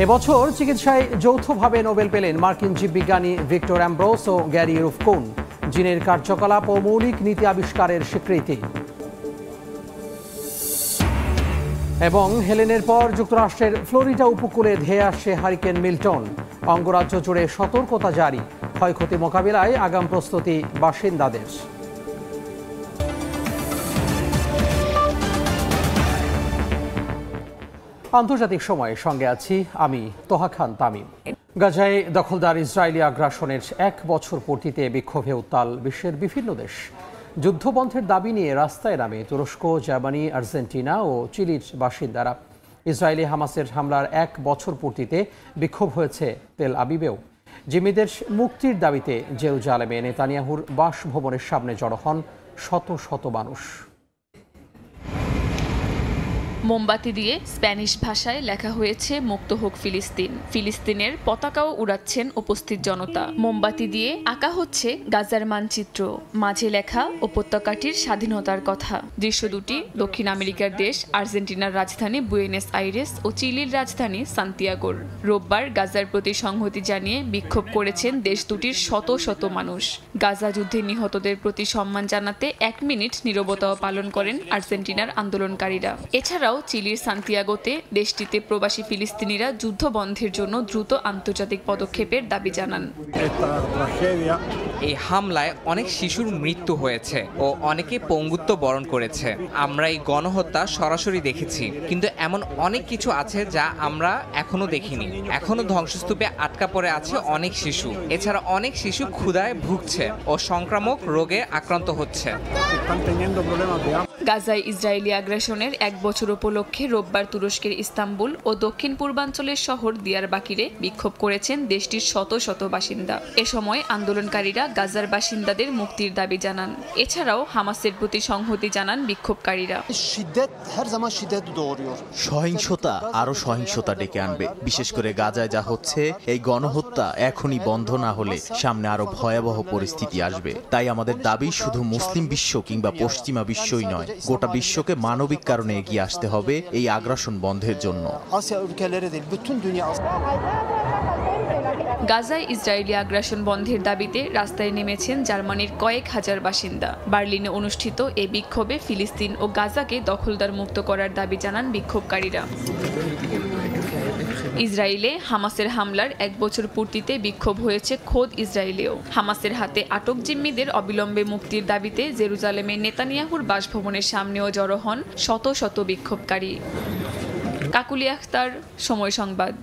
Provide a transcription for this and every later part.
এবছর চিকিৎসায় যৌথভাবে নোবেল পেলেন মার্কিন জীববিজ্ঞানী ভিক্টর অ্যামব্রোস ও গ্যারি রুফকুন। জিনের কার্যকলাপ ও মৌলিক নীতি আবিষ্কারের স্বীকৃতি। এবং হেলেনের পর যুক্তরাষ্ট্রের ফ্লোরিডা উপকূলে ধেয়ে আসছে হারিকেন মিল্টন। অঙ্গরাজ্য জুড়ে সতর্কতা জারি, ক্ষয়ক্ষতি মোকাবিলায় আগাম প্রস্তুতি বাসিন্দাদের। আন্তর্জাতিক সময়ের সঙ্গে আছি আমি তোহা খান তামিম। গাজায় দখলদার ইসরায়েলি আগ্রাসনের 1 বছর পূর্তিতে বিক্ষোভে উত্তাল বিশ্বের বিভিন্ন দেশ। যুদ্ধবন্ধের দাবি নিয়ে রাস্তায় নামে তুরস্ক, জার্মানি, আর্জেন্টিনা ও চিলির বাসিন্দারা। ইসরায়েলি হামাসের হামলার 1 বছর পূর্তিতে বিক্ষোভ হয়েছে তেল আবিবেও। জিম্মিদের মুক্তির দাবিতে জেরুজালেমে নেতানিয়াহুর বাসভবনের সামনে জড়ো হন শত শত মানুষ। মোমবাতি দিয়ে স্প্যানিশ ভাষায় লেখা হয়েছে মুক্ত হোক ফিলিস্তিন। ফিলিস্তিনের পতাকাও উড়াচ্ছেন উপস্থিত জনতা। মোমবাতি দিয়ে আঁকা হচ্ছে গাজার মানচিত্র, মাঝে লেখা উপত্যকাটির স্বাধীনতার কথা। দৃশ্য দুটি দক্ষিণ আমেরিকার দেশ আর্জেন্টিনার রাজধানী বুয়েনোস আইরেস ও চিলির রাজধানী সান্তিয়াগোর। রোববার গাজার প্রতি সংহতি জানিয়ে বিক্ষোভ করেছেন দেশ দুটির শত শত মানুষ। গাজা যুদ্ধে নিহতদের প্রতি সম্মান জানাতে 1 মিনিট নীরবতাও পালন করেন আর্জেন্টিনার আন্দোলনকারীরা। এছাড়াও চিলির সান্তিয়াগোতে দেশটিতে প্রবাসী ফিলিস্তিনিরা যুদ্ধ বন্ধের জন্য দ্রুত আন্তর্জাতিক পদক্ষেপের দাবি জানান। এই হামলায় অনেক শিশুর মৃত্যু হয়েছে ও অনেকে পঙ্গুত্ব বরণ করেছে। আমরা এই গণহত্যা সরাসরি দেখেছি, কিন্তু এমন অনেক কিছু আছে যা আমরা এখনো দেখিনি। এখনো ধ্বংসস্তূপে আটকা পড়ে আছে অনেক শিশু। এছাড়া অনেক শিশু ক্ষুধায় ভুগছে ও সংক্রামক রোগে আক্রান্ত হচ্ছে। গাজায় ইসরায়েলি আগ্রাসনের 1 বছর উপলক্ষে রোববার তুরস্কের ইস্তাম্বুল ও দক্ষিণ পূর্বাঞ্চলের শহর দিয়ারবাকিরে বিক্ষোভ করেছেন দেশটির শত শত বাসিন্দা। এ সময় আন্দোলনকারীরা গাজার বাসিন্দাদের মুক্তির দাবি জানান। এছাড়াও হামাসের প্রতি সংহতি জানান বিক্ষোভকারীরা। সহিংসতা আরো সহিংসতা ডেকে আনবে। বিশেষ করে গাজায় যা হচ্ছে, এই গণহত্যা এখনই বন্ধ না হলে সামনে আরো ভয়াবহ পরিস্থিতি আসবে। তাই আমাদের দাবি শুধু মুসলিম বিশ্ব কিংবা পশ্চিমা বিশ্বই নয়, গোটা বিশ্বকে মানবিক কারণে এগিয়ে আসতে হবে এই আগ্রাসন বন্ধের জন্য। গাজায় ইসরায়েলি আগ্রাসন বন্ধের দাবিতে রাস্তায় নেমেছেন জার্মানির কয়েক হাজার বাসিন্দা। বার্লিনে অনুষ্ঠিত এই বিক্ষোভে ফিলিস্তিন ও গাজাকে দখলদার মুক্ত করার দাবি জানান বিক্ষোভকারীরা। ইসরায়েলে হামাসের হামলার 1 বছর পূর্তিতে বিক্ষোভ হয়েছে খোদ ইসরায়েলেও। হামাসের হাতে আটক জিম্মিদের অবিলম্বে মুক্তির দাবিতে জেরুজালেমে নেতানিয়াহুর বাসভবনের সামনেও জড়ো হন শত শত বিক্ষোভকারী। কাকুলি আখতার, সময় সংবাদ।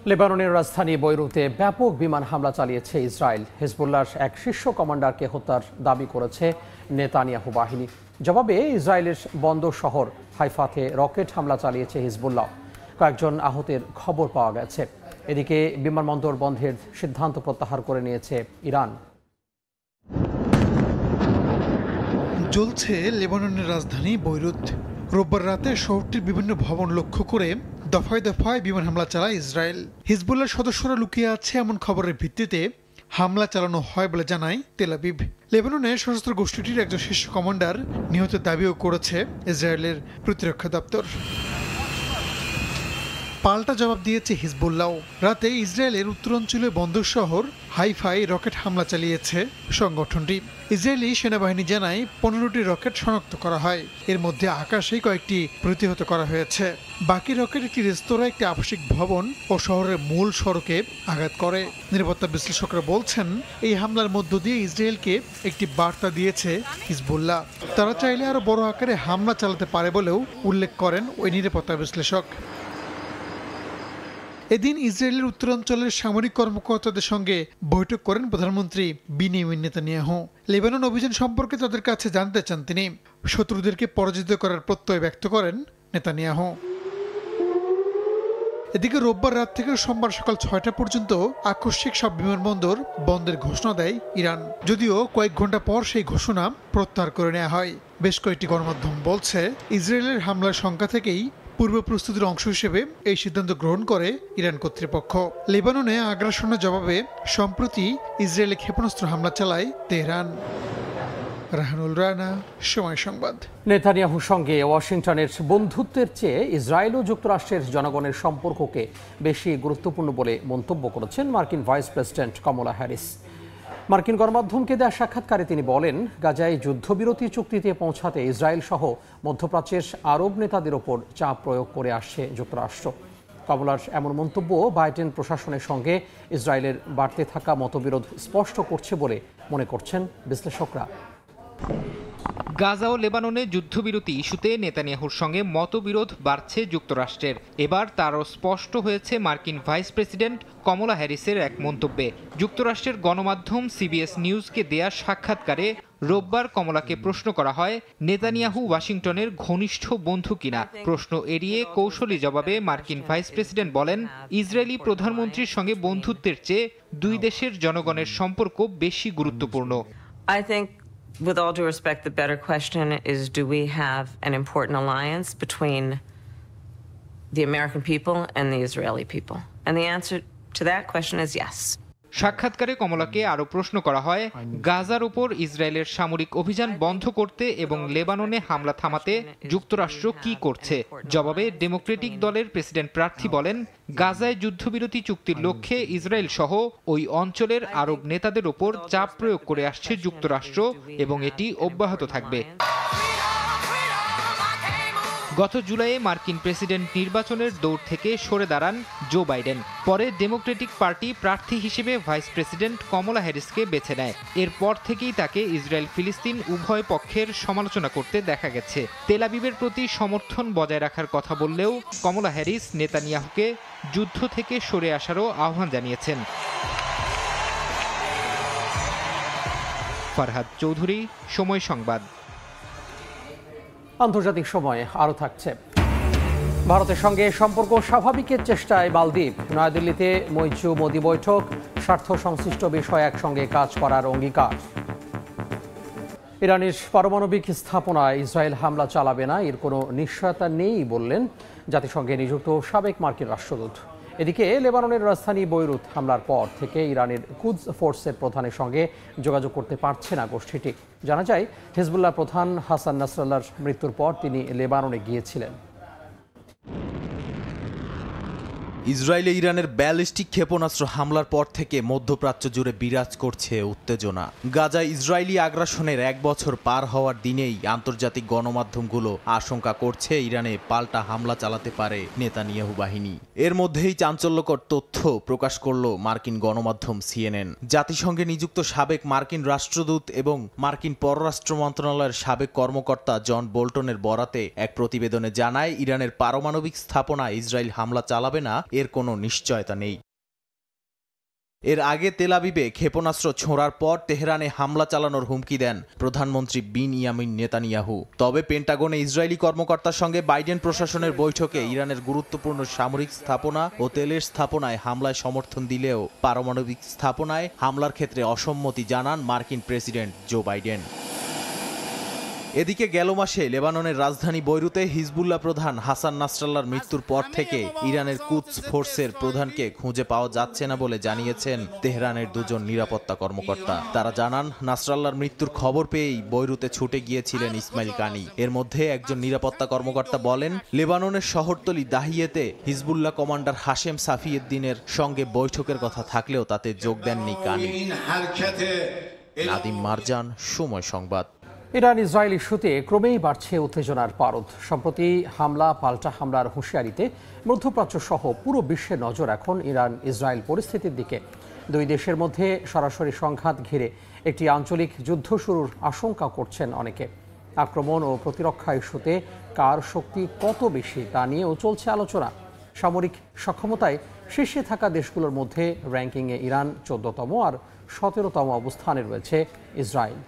লেবাননের রাজধানী বৈরুতে ব্যাপক বিমান হামলা চালিয়েছে ইসরায়েল। হিজবুল্লাহর এক শীর্ষ কমান্ডারকে হত্যার দাবি করেছে নেতানিয়াহু বাহিনী। জবাবে ইসরায়েলের বন্দর শহর হাইফাতে রকেট হামলা চালিয়েছে হিজবুল্লাহ। কয়েকজন আহতের খবর পাওয়া গেছে। এদিকে বিমানবন্দর বন্ধের সিদ্ধান্ত প্রত্যাহার করে নিয়েছে ইরান। জ্বলছে লেবাননের রাজধানী বৈরুত। রোববার রাতে শহরটির বিভিন্ন ভবন লক্ষ্য করে দফায় দফায় বিমান হামলা চালায় ইসরায়েল। হিজবুল্লাহর সদস্যরা লুকিয়ে আছে এমন খবরের ভিত্তিতে হামলা চালানো হয় বলে জানায় তেল আবিব। লেবাননের সশস্ত্র গোষ্ঠীটির একজন শীর্ষ কমান্ডার নিহতের দাবিও করেছে ইসরায়েলের প্রতিরক্ষা দপ্তর। পাল্টা জবাব দিয়েছে হিজবুল্লাহ। রাতে ইসরায়েলের উত্তরাঞ্চলীয় বন্দর শহর হাইফাই রকেট হামলা চালিয়েছে সংগঠনটি। ইসরায়েলি সেনাবাহিনী জানায় 15টি রকেট শনাক্ত করা হয়। এর মধ্যে আকাশে কয়েকটি প্রতিহত করা হয়েছে। বাকি রকেট একটি রেস্তোরাঁ, একটি আবাসিক ভবন ও শহরের মূল সড়কে আঘাত করে। নিরাপত্তা বিশ্লেষকরা বলছেন, এই হামলার মধ্য দিয়ে ইসরায়েলকে একটি বার্তা দিয়েছে হিজবুল্লাহ। তারা চাইলে আরো বড় আকারে হামলা চালাতে পারে বলেও উল্লেখ করেন ওই নিরাপত্তা বিশ্লেষক। এদিন ইসরায়েলের উত্তরাঞ্চলের সামরিক কর্মকর্তাদের সঙ্গে বৈঠক করেন প্রধানমন্ত্রী বেনিয়ামিন নেতানিয়াহু। লেবানন অভিযান সম্পর্কে তাদের কাছে জানতে চান তিনি। শত্রুদেরকে পরাজিত করার প্রত্যয় ব্যক্ত করেন নেতানিয়াহু। এদিকে রোববার রাত থেকে সোমবার সকাল 6টা পর্যন্ত আকস্মিক সব বিমানবন্দর বন্ধের ঘোষণা দেয় ইরান। যদিও কয়েক ঘন্টা পর সেই ঘোষণা প্রত্যাহার করে নেওয়া হয়। বেশ কয়েকটি গণমাধ্যম বলছে, ইসরায়েলের হামলার সংখ্যা থেকেই পূর্ব প্রস্তুতির অংশ হিসেবে এই সিদ্ধান্ত গ্রহণ করে ইরান কর্তৃপক্ষ। লেবাননে আগ্রাসনের জবাবে সম্প্রতি ইসরায়েলে ক্ষেপণাস্ত্র হামলা চালায় তেহরান। রাহানুল রানা, সময় সংবাদ। নেতানিয়াহুর সঙ্গে ওয়াশিংটনের বন্ধুত্বের চেয়ে ইসরায়েল ও যুক্তরাষ্ট্রের জনগণের সম্পর্ককে বেশি গুরুত্বপূর্ণ বলে মন্তব্য করেছেন মার্কিন ভাইস প্রেসিডেন্ট কমলা হ্যারিস। মার্কিন গণমাধ্যমকে দেওয়া সাক্ষাৎকারে তিনি বলেন, গাজায় যুদ্ধবিরতি চুক্তিতে পৌঁছাতে ইসরায়েল সহ মধ্যপ্রাচ্যের আরব নেতাদের ওপর চাপ প্রয়োগ করে আসছে যুক্তরাষ্ট্র। কমলার এমন মন্তব্য বাইডেন প্রশাসনের সঙ্গে ইসরায়েলের বাড়তে থাকা মতবিরোধ স্পষ্ট করছে বলে মনে করছেন বিশ্লেষকরা। গাজা ও লেবাননে যুদ্ধবিরতি ইস্যুতে নেতানিয়াহুর সঙ্গে মতবিরোধ বাড়ছে যুক্তরাষ্ট্রের। এবার তারও স্পষ্ট হয়েছে মার্কিন ভাইস প্রেসিডেন্ট কমলা হ্যারিসের এক মন্তব্যে। যুক্তরাষ্ট্রের গণমাধ্যম সিবিএস নিউজকে দেয়া সাক্ষাৎকারে রোববার কমলাকে প্রশ্ন করা হয়, নেতানিয়াহু ওয়াশিংটনের ঘনিষ্ঠ বন্ধু কিনা। প্রশ্ন এড়িয়ে কৌশলী জবাবে মার্কিন ভাইস প্রেসিডেন্ট বলেন, ইসরায়েলি প্রধানমন্ত্রীর সঙ্গে বন্ধুত্বের চেয়ে দুই দেশের জনগণের সম্পর্ক বেশি গুরুত্বপূর্ণ। With all due respect, the better question is, do we have an important alliance between the American people and the Israeli people? And the answer to that question is yes. সাক্ষাৎকারে কমলাকে আরও প্রশ্ন করা হয়, গাজার উপর ইসরায়েলের সামরিক অভিযান বন্ধ করতে এবং লেবাননে হামলা থামাতে যুক্তরাষ্ট্র কি করছে। জবাবে ডেমোক্রেটিক দলের প্রেসিডেন্ট প্রার্থী বলেন, গাজায় যুদ্ধবিরতি চুক্তির লক্ষ্যে ইসরায়েল সহ ওই অঞ্চলের আরব নেতাদের ওপর চাপ প্রয়োগ করে আসছে যুক্তরাষ্ট্র এবং এটি অব্যাহত থাকবে। গত জুলাইয়ে মার্কিন প্রেসিডেন্ট নির্বাচনের দৌড় থেকে সরে দাঁড়ান জো বাইডেন। পরে ডেমোক্রেটিক পার্টি প্রার্থী হিসেবে ভাইস প্রেসিডেন্ট কমলা হ্যারিসকে বেছে নেয়। এরপর থেকেই তাকে ইসরায়েল ফিলিস্তিন উভয় পক্ষের সমালোচনা করতে দেখা গেছে। তেল আবিবের প্রতি সমর্থন বজায় রাখার কথা বললেও কমলা হ্যারিস নেতানিয়াহুকে যুদ্ধ থেকে সরে আসারও আহ্বান জানিয়েছেন। ফারহাদ চৌধুরী, সময় সংবাদ। আন্তর্জাতিক সময় আরও থাকছে। ভারতের সঙ্গে সম্পর্ক স্বাভাবিকের চেষ্টায় মালদ্বীপ। নয়াদিল্লিতে মৈত্রী মোদি বৈঠক, স্বার্থ সংশ্লিষ্ট বিষয়ে একসঙ্গে কাজ করার অঙ্গীকার। ইরানের পারমাণবিক স্থাপনায় ইসরায়েল হামলা চালাবে না, এর কোনো নিশ্চয়তা নেই বললেন জাতিসংঘে নিযুক্ত সাবেক মার্কিন রাষ্ট্রদূত। এদিকে লেবাননের রাজধানী বৈরুত হামলার পর থেকে ইরানের কুদস ফোর্সের প্রধানের সঙ্গে যোগাযোগ করতে পারছে না গোষ্ঠীটি। জানা যায়, হিজবুল্লাহ প্রধান হাসান নাসরাল্লাহর মৃত্যুর পর তিনি লেবাননে গিয়েছিলেন। ইসরায়েলে ইরানের ব্যালিস্টিক ক্ষেপণাস্ত্র হামলার পর থেকে মধ্যপ্রাচ্য জুড়ে বিরাজ করছে উত্তেজনা। গাজায় ইসরায়েলি আগ্রাসনের 1 বছর পার হওয়ার দিনেই আন্তর্জাতিক গণমাধ্যমগুলো আশঙ্কা করছে ইরানে পাল্টা হামলা চালাতে পারে নেতানিয়াহু বাহিনী। এর মধ্যেই চাঞ্চল্যকর তথ্য প্রকাশ করল মার্কিন গণমাধ্যম সিএনএন। জাতিসংঘে নিযুক্ত সাবেক মার্কিন রাষ্ট্রদূত এবং মার্কিন পররাষ্ট্র মন্ত্রণালয়ের সাবেক কর্মকর্তা জন বোল্টনের বরাতে এক প্রতিবেদনে জানায়, ইরানের পারমাণবিক স্থাপনায় ইসরায়েল হামলা চালাবে না, এর কোনো নিশ্চয়তা নেই। এর আগে তেল আবিবে ক্ষেপণাস্ত্র ছোঁড়ার পর তেহরানে হামলা চালানোর হুমকি দেন প্রধানমন্ত্রী বিনয়ামিন নেতানিয়াহু। তবে পেন্টাগনে ইসরায়েলি কর্মকর্তার সঙ্গে বাইডেন প্রশাসনের বৈঠকে ইরানের গুরুত্বপূর্ণ সামরিক স্থাপনা ও তেলের স্থাপনায় হামলায় সমর্থন দিলেও পারমাণবিক স্থাপনায় হামলার ক্ষেত্রে অসম্মতি জানান মার্কিন প্রেসিডেন্ট জো বাইডেন। এদিকে গেল মাসে লেবাননের রাজধানী বৈরুতে হিজবুল্লাহ প্রধান হাসান নাসরাল্লাহর মৃত্যুর পর থেকে ইরানের কুদস ফোর্সের প্রধানকে খুঁজে পাওয়া যাচ্ছে না বলে জানিয়েছেন তেহরানের দুজন নিরাপত্তা কর্মকর্তা। তারা জানান, নাসরাল্লাহর মৃত্যুর খবর পেয়েই বৈরুতে ছুটে গিয়েছিলেন ইসমাইল কানি। এর মধ্যে একজন নিরাপত্তা কর্মকর্তা বলেন, লেবাননের শহরতলি দাহিয়েতে হিজবুল্লাহ কমান্ডার হাশেম সাফিউদ্দিনের সঙ্গে বৈঠকের কথা থাকলেও তাতে যোগ দেননি কানি। নাদিম মারজান, সময় সংবাদ। ইরান ইসরায়েল ইস্যুতে ক্রমেই বাড়ছে উত্তেজনার পারদ। সম্প্রতি হামলা পাল্টা হামলার হুঁশিয়ারিতে মধ্যপ্রাচ্য সহ পুরো বিশ্বের নজর এখন ইরান ইসরায়েল পরিস্থিতির দিকে। দুই দেশের মধ্যে সরাসরি সংঘাত ঘিরে একটি আঞ্চলিক যুদ্ধ শুরুর আশঙ্কা করছেন অনেকে। আক্রমণ ও প্রতিরক্ষা ইস্যুতে কার শক্তি কত বেশি তা নিয়েও চলছে আলোচনা। সামরিক সক্ষমতায় শীর্ষে থাকা দেশগুলোর মধ্যে র্যাঙ্কিংয়ে ইরান 14তম আর 17তম অবস্থানে রয়েছে ইসরায়েল।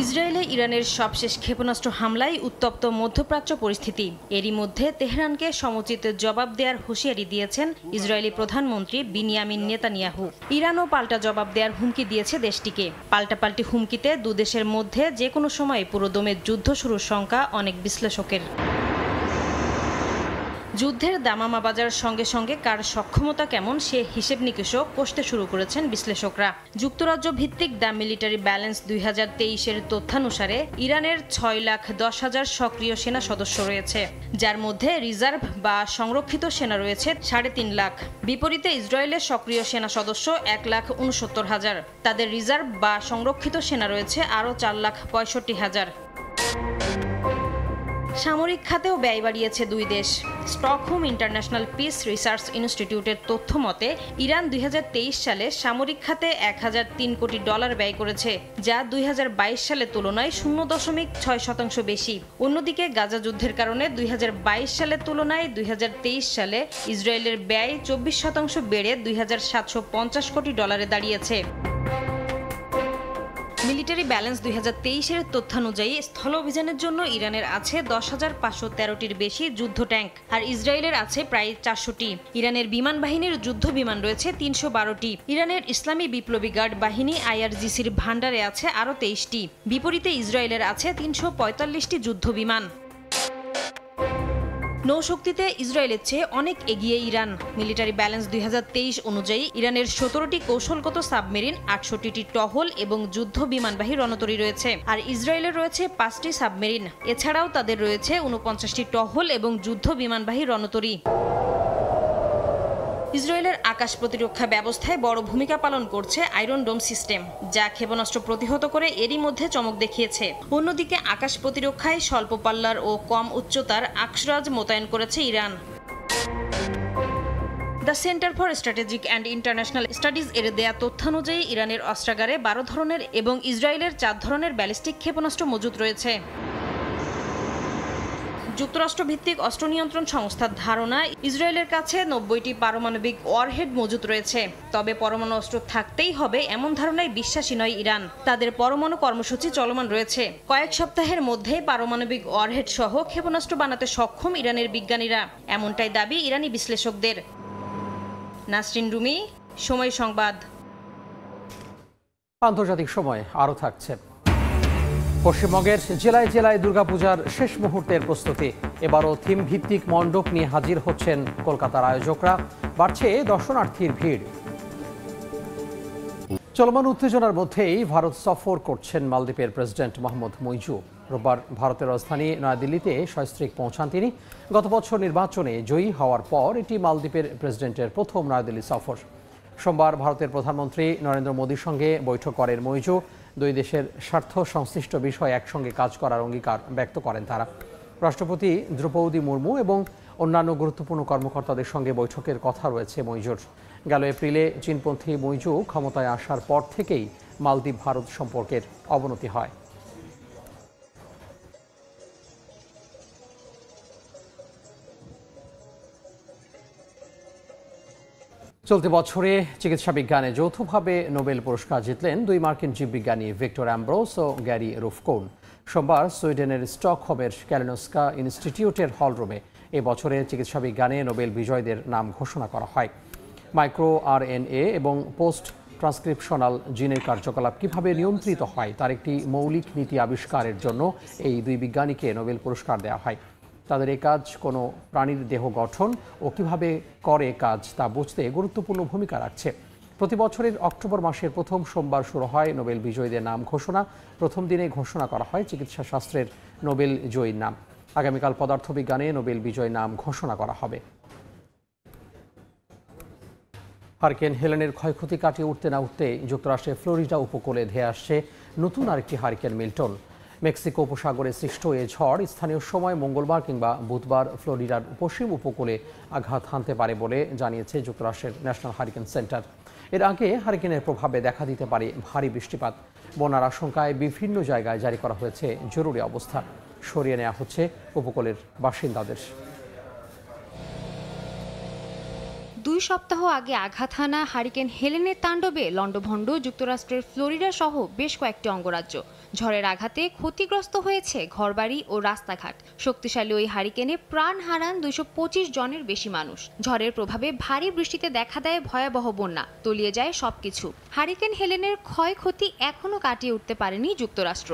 ইসরায়েলে ইরানের সবশেষ ক্ষেপণাস্ত্র হামলায় উত্তপ্ত মধ্যপ্রাচ্য পরিস্থিতি। এরই মধ্যে তেহরানকে সমুচিত জবাব দেওয়ার হুঁশিয়ারি দিয়েছেন ইসরায়েলি প্রধানমন্ত্রী বিনিয়ামিন নেতানিয়াহু। ইরানও পাল্টা জবাব দেওয়ার হুমকি দিয়েছে দেশটিকে। পাল্টাপাল্টি হুমকিতে দুদেশের মধ্যে যে কোনো সময় পুরোদমে যুদ্ধ শুরুর শঙ্কা অনেক বিশ্লেষকের। যুদ্ধের দামামা বাজার সঙ্গে সঙ্গে কার সক্ষমতা কেমন সে হিসেব নিকেশও কষতে শুরু করেছেন বিশ্লেষকরা। যুক্তরাজ্য ভিত্তিক দ্য মিলিটারি ব্যালেন্স 2023-এর তথ্যানুসারে ইরানের 6,10,000 সক্রিয় সেনা সদস্য রয়েছে, যার মধ্যে রিজার্ভ বা সংরক্ষিত সেনা রয়েছে 3.5 লাখ। বিপরীতে ইসরায়েলের সক্রিয় সেনা সদস্য 1,69,000। তাদের রিজার্ভ বা সংরক্ষিত সেনা রয়েছে আরও 4,65,000। সামরিক খাতেও ব্যয় বাড়িয়েছে দুই দেশ। স্টকহোম ইন্টারন্যাশনাল পিস রিসার্চ ইনস্টিটিউটের তথ্য মতে ইরান 2023 সালে সামরিক খাতে $1,003 কোটি ব্যয় করেছে, যা 2022 সালের তুলনায় 0.6% বেশি। অন্যদিকে গাজা যুদ্ধের কারণে 2022 সালের তুলনায় 2023 সালে ইসরায়েলের ব্যয় 24% বেড়ে $2,750 কোটি দাঁড়িয়েছে। মিলিটারি ব্যালেন্স 2023-এর তথ্যানুযায়ী স্থল অভিযানের জন্য ইরানের আছে 10,513টির বেশি যুদ্ধ ট্যাঙ্ক, আর ইসরায়েলের আছে প্রায় 400টি। ইরানের বিমান বাহিনীর যুদ্ধ বিমান রয়েছে 312টি। ইরানের ইসলামী বিপ্লবী গার্ড বাহিনী IRGCর ভান্ডারে আছে আরও 23টি। বিপরীতে ইসরায়েলের আছে 345টি যুদ্ধ বিমান। নৌশক্তিতে ইসরায়েলের চেয়ে অনেক এগিয়ে ইরান। মিলিটারি ব্যালেন্স 2023 অনুযায়ী ইরানের 17টি কৌশলগত সাবমেরিন, 68টি টহল এবং যুদ্ধ বিমানবাহী রণতরী রয়েছে, আর ইসরায়েলের রয়েছে 5টি সাবমেরিন। এছাড়াও তাদের রয়েছে 49টি টহল এবং যুদ্ধ বিমানবাহী রণতরী। ইসরায়েলের আকাশ প্রতিরক্ষা ব্যবস্থায় বড় ভূমিকা পালন করছে আয়রন ডোম সিস্টেম, যা ক্ষেপণাস্ত্র প্রতিহত করে এরই মধ্যে চমক দেখিয়েছে। অন্যদিকে আকাশ প্রতিরক্ষায় স্বল্প পাল্লার ও কম উচ্চতার আকশরাজ মোতায়েন করেছে Iran. The centre for strategic and international studies এর দেয়া তথ্যানুযায়ী ইরানের অস্ত্রাগারে 12 ধরনের এবং ইসরায়েলের 4 ধরনের ব্যালিস্টিক ক্ষেপণাস্ত্র মজুত রয়েছে। যুক্তরাষ্ট্র ভিত্তিক অস্ত্র নিয়ন্ত্রণ সংস্থার ধারণা, ইসরায়েলের কাছে 90টি পারমাণবিক ওয়ারহেড মজুত রয়েছে। তবে পরমাণু অস্ত্র থাকতেই হবে এমন ধারণায় বিশ্বাসী নয় ইরান। তাদের পরমাণু কর্মসূচি চলমান রয়েছে। কয়েক সপ্তাহের মধ্যেই পারমাণবিক ওয়ারহেড সহ ক্ষেপণাস্ত্র বানাতে সক্ষম ইরানের বিজ্ঞানীরা, এমনটাই দাবি ইরানি বিশ্লেষকদের। নাসরিন রুমি, সময় সংবাদ। আন্তর্জাতিক সময় আরও থাকছে। পশ্চিমবঙ্গের জেলায় জেলায় দুর্গাপূজার শেষ মুহূর্তের প্রস্তুতি। এবারও থিম ভিত্তিক মণ্ডপ নিয়ে হাজির হচ্ছেন কলকাতার আয়োজকরা। বাড়ছে দর্শনার্থীর ভিড়। চলমান উত্তেজনার মধ্যেই ভারত সফর করছেন মালদ্বীপের প্রেসিডেন্ট মোহাম্মদ মুইজু। রোববার ভারতের রাজধানী নয়াদিল্লিতে সস্ত্রীক পৌঁছান তিনি। গত বছর নির্বাচনে জয়ী হওয়ার পর এটি মালদ্বীপের প্রেসিডেন্টের প্রথম নয়াদিল্লি সফর। সোমবার ভারতের প্রধানমন্ত্রী নরেন্দ্র মোদীর সঙ্গে বৈঠক করেন মুইজু। দুই দেশের স্বার্থ সংশ্লিষ্ট বিষয়ে একসঙ্গে কাজ করার অঙ্গীকার ব্যক্ত করেন তারা। রাষ্ট্রপতি দ্রৌপদী মুর্মু এবং অন্যান্য গুরুত্বপূর্ণ কর্মকর্তাদের সঙ্গে বৈঠকের কথা রয়েছে মুইজুর। গেল এপ্রিলে চীনপন্থী মুইজু ক্ষমতায় আসার পর থেকেই মালদ্বীপ ভারত সম্পর্কের অবনতি হয়। চলতি বছরে চিকিৎসা বিজ্ঞানে যৌথভাবে নোবেল পুরস্কার জিতলেন দুই মার্কিন জীববিজ্ঞানী ভিক্টর অ্যাম্ব্রোস ও গ্যারি রুফকোন। সোমবার সুইডেনের স্টকহোমের ক্যালিনস্কা ইনস্টিটিউটের হলরুমে এ বছরের চিকিৎসা বিজ্ঞানে নোবেল বিজয়ীদের নাম ঘোষণা করা হয়। মাইক্রো RNA এবং পোস্ট ট্রান্সক্রিপশনাল জিনের কার্যকলাপ কিভাবে নিয়ন্ত্রিত হয় তার একটি মৌলিক নীতি আবিষ্কারের জন্য এই দুই বিজ্ঞানীকে নোবেল পুরস্কার দেওয়া হয়। তাদের এই কাজ কোনো প্রাণীর দেহ গঠন ও কিভাবে করে কাজ তা বুঝতে গুরুত্বপূর্ণ ভূমিকা রাখছে। প্রতি বছরের অক্টোবর মাসের প্রথম সোমবার শুরু হয় নোবেল বিজয়ীদের নাম ঘোষণা। প্রথম দিনে ঘোষণা করা হয় চিকিৎসা শাস্ত্রের নোবেল জয়ীর নাম। আগামীকাল পদার্থবিজ্ঞানে নোবেল বিজয়ী নাম ঘোষণা করা হবে। হারিকেন হেলেনের ক্ষয়ক্ষতি কাটিয়ে উঠতে না উঠতে যুক্তরাষ্ট্রের ফ্লোরিডা উপকূলে ধেয়ে আসছে নতুন আরেকটি হারিকেন মিল্টন। মেক্সিকো উপসাগরে সৃষ্ট এ ঝড় স্থানীয় সময় মঙ্গলবার কিংবা বুধবার ফ্লোরিডার পশ্চিম উপকূলে আঘাত হানতে পারে বলে জানিয়েছে যুক্তরাষ্ট্রের ন্যাশনাল হারিকেন সেন্টার। এর আগে হারিকেনের প্রভাবে দেখা দিতে পারে ভারী বৃষ্টিপাত। বন্যার আশঙ্কায় বিভিন্ন জায়গায় জারি করা হয়েছে জরুরি অবস্থা। সরিয়ে নেওয়া হচ্ছে উপকূলের বাসিন্দাদের। 2 সপ্তাহ আগে আঘাত হানা হারিকেন হেলেনের তাণ্ডবে লণ্ডভণ্ড যুক্তরাষ্ট্রের ফ্লোরিডা সহ বেশ কয়েকটি অঙ্গরাজ্য। ঝড়ের আঘাতে ক্ষতিগ্রস্ত হয়েছে ঘরবাড়ি ও রাস্তাঘাট। শক্তিশালী ওই হারিকেনে প্রাণ হারান 225 জনের বেশি মানুষ। ঝড়ের প্রভাবে ভারী বৃষ্টিতে দেখা দেয় ভয়াবহ বন্যা, তলিয়ে যায় সবকিছু। হারিকেন হেলেনের ক্ষয়ক্ষতি এখনও কাটিয়ে উঠতে পারেনি যুক্তরাষ্ট্র।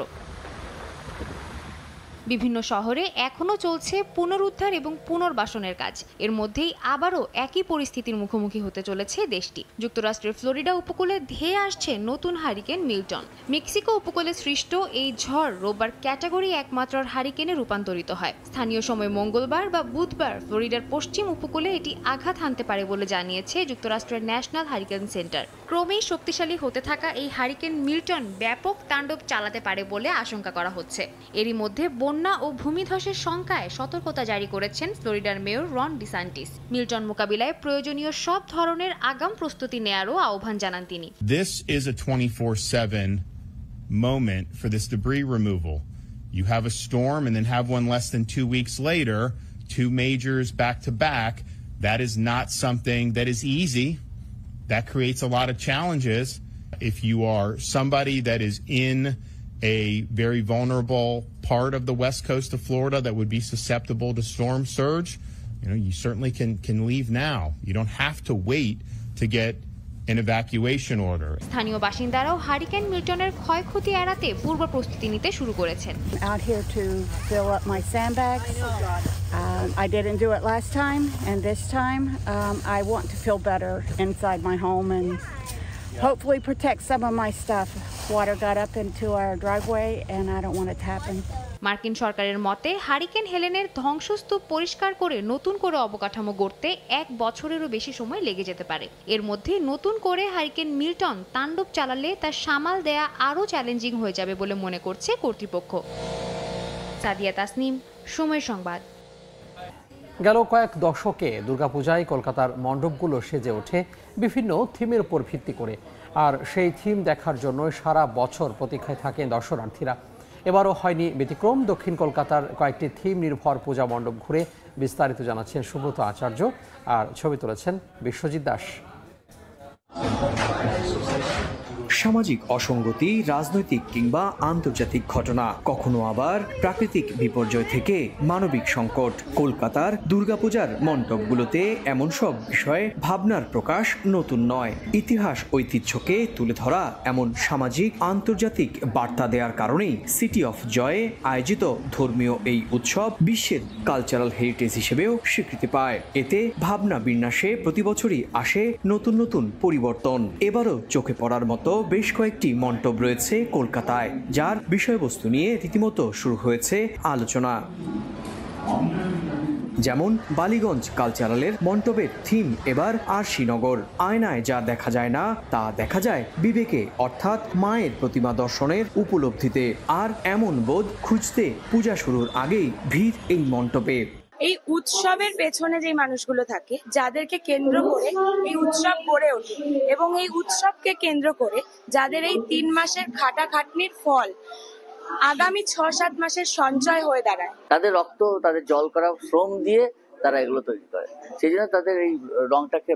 বিভিন্ন শহরে এখনও চলছে পুনরুদ্ধার এবং পুনর্বাসনের কাজ। এর মধ্যেই আবারও একই পরিস্থিতির মুখোমুখি হতে চলেছে দেশটি। যুক্তরাষ্ট্রের ফ্লোরিডা উপকূলে ধেয়ে আসছে নতুন হারিকেন মিল্টন। মেক্সিকো উপকূলে সৃষ্ট এই ঝড় রোববার ক্যাটাগরি 1 মাত্রার হারিকেনে রূপান্তরিত হয়। স্থানীয় সময় মঙ্গলবার বা বুধবার ফ্লোরিডার পশ্চিম উপকূলে এটি আঘাত হানতে পারে বলে জানিয়েছে যুক্তরাষ্ট্রের ন্যাশনাল হারিকেন সেন্টার। ক্রমেই শক্তিশালী হতে থাকা এই হারিকেন মিল্টন ব্যাপক তাণ্ডব চালাতে পারে বলে আশঙ্কা করা হচ্ছে। এরই মধ্যে বন্যা ও ভূমিধসের শঙ্কায় সতর্কতা জারি করেছেন ফ্লোরিডার মেয়র রন ডিসান্টিস। মিল্টন মোকাবিলায় প্রয়োজনীয় সব ধরনের আগাম প্রস্তুতি নেয়ারও আহ্বান জানান তিনি। This is a 24/7 moment for this debris removal. You have a storm and then have one less than 2 weeks later, 2 majors back to back. That is not something that is easy. That creates a lot of challenges. If you are somebody that is in a very vulnerable part of the west coast of Florida that would be susceptible to storm surge, you certainly can leave now. You don't have to wait to get an evacuation order. স্থানীয় বাসিন্দারাও hurricane মিল্টনের ক্ষয়ক্ষতি এড়াতে পূর্ব প্রস্তুতি নিতে শুরু করেছেন। Out here to fill up my sandbags. I didn't do it last time, and this time I want to feel better inside my home and hopefully protect some of my stuff. Water got up into our driveway, and I don't want it to happen. মার্কিন সরকারের মতে hurricane হেলেনের ধ্বংসস্তূপ পরিষ্কার করে নতুন করে অবকাঠামো গড়তে 1 বছরেরও বেশি সময় লেগে যেতে পারে। এর মধ্যে নতুন করে হারিকেন মিল্টন তাণ্ডব চালালে তা সামাল দেয়া আরও চ্যালেঞ্জিং হয়ে যাবে বলে মনে করছে কর্তৃপক্ষ। সাদিয়া তাসনিম, সময় সংবাদ। গেল কয়েক দশকে দুর্গাপূজায় কলকাতার মণ্ডপগুলো সেজে ওঠে বিভিন্ন থিমের উপর ভিত্তি করে, আর সেই থিম দেখার জন্য সারা বছর প্রতীক্ষায় থাকেন দর্শনার্থীরা। এবারও হয়নি ব্যতিক্রম। দক্ষিণ কলকাতার কয়েকটি থিম নির্ভর পূজা মণ্ডপ ঘুরে বিস্তারিত জানাচ্ছেন সুব্রত আচার্য, আর ছবি তুলেছেন বিশ্বজিৎ দাস। সামাজিক অসঙ্গতি, রাজনৈতিক কিংবা আন্তর্জাতিক ঘটনা, কখনো আবার প্রাকৃতিক বিপর্যয় থেকে মানবিক সংকট, কলকাতার দুর্গাপূজার মণ্ডপগুলোতে এমন সব বিষয়ে ভাবনার প্রকাশ নতুন নয়। ইতিহাস ঐতিহ্যকে তুলে ধরা এমন সামাজিক আন্তর্জাতিক বার্তা দেওয়ার কারণেই সিটি অফ জয়ে আয়োজিত ধর্মীয় এই উৎসব বিশ্বের কালচারাল হেরিটেজ হিসেবেও স্বীকৃতি পায়। এতে ভাবনা বিন্যাসে প্রতি বছরই আসে নতুন নতুন পরিবর্তন। এবারও চোখে পড়ার মতো বেশ কয়েকটি মণ্ডপ রয়েছে কলকাতায়, যার বিষয়বস্তু নিয়ে রীতিমতো শুরু হয়েছে আলোচনা। যেমন বালিগঞ্জ কালচারালের মণ্ডপের থিম এবার আর শ্রীনগর। আয়নায় যা দেখা যায় না তা দেখা যায় বিবেকে, অর্থাৎ মায়ের প্রতিমা দর্শনের উপলব্ধিতে। আর এমন বোধ খুঁজতে পূজা শুরুর আগেই ভিড় এই মণ্ডপে। এই উৎসবের পেছনে যে মানুষগুলো থাকে, যাদেরকে কেন্দ্র করে এই উৎসব গড়ে ওঠে, এবং এই উৎসবকে কেন্দ্র করে যাদের এই 3 মাসের খাটাখাটনির ফল আগামী 6-7 মাসের সঞ্চয় হয়ে দাঁড়ায়। তাদের রক্ত, তাদের জল করা শ্রম দিয়ে তারা এগুলো তৈরি করে, সেই জন্য তাদের এই রংটাকে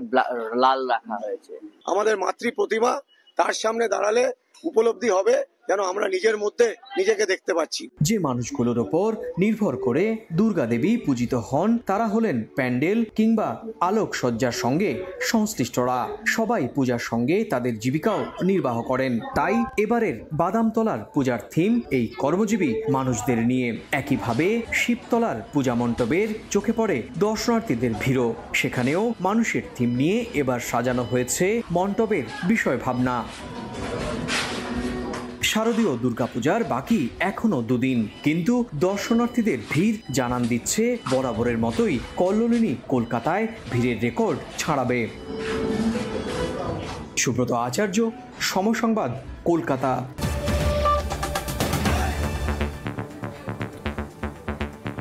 লাল রাখা হয়েছে। আমাদের মাতৃ প্রতিমা, তার সামনে দাঁড়ালে উপলব্ধি হবে যেন আমরা নিজের মধ্যে নিজেকে দেখতে পাচ্ছি। যে মানুষগুলোর ওপর নির্ভর করে দুর্গা দেবী পূজিত হন তারা হলেন প্যান্ডেল কিংবা আলোকসজ্জার সঙ্গে সংশ্লিষ্টরা। সবাই পূজার সঙ্গে তাদের জীবিকাও নির্বাহ করেন। তাই এবারের বাদামতলার পূজার থিম এই কর্মজীবী মানুষদের নিয়ে। একইভাবে শিবতলার পূজা মণ্ডপের চোখে পড়ে দর্শনার্থীদের ভিড়ও। সেখানেও মানুষের থিম নিয়ে এবার সাজানো হয়েছে মণ্ডপের বিষয় ভাবনা। শারদীয় দুর্গাপূজার বাকি এখনো 2 দিন, কিন্তু দর্শনার্থীদের ভিড় জানান দিচ্ছে বরাবরের মতোই কল্লোলিনী কলকাতায় ভিড়ের রেকর্ড ছাড়াবে। সুব্রত আচার্য, সময় সংবাদ, কলকাতা।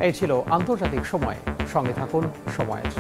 এই ছিল আন্তর্জাতিক সময়। সঙ্গে থাকুন সময়ের।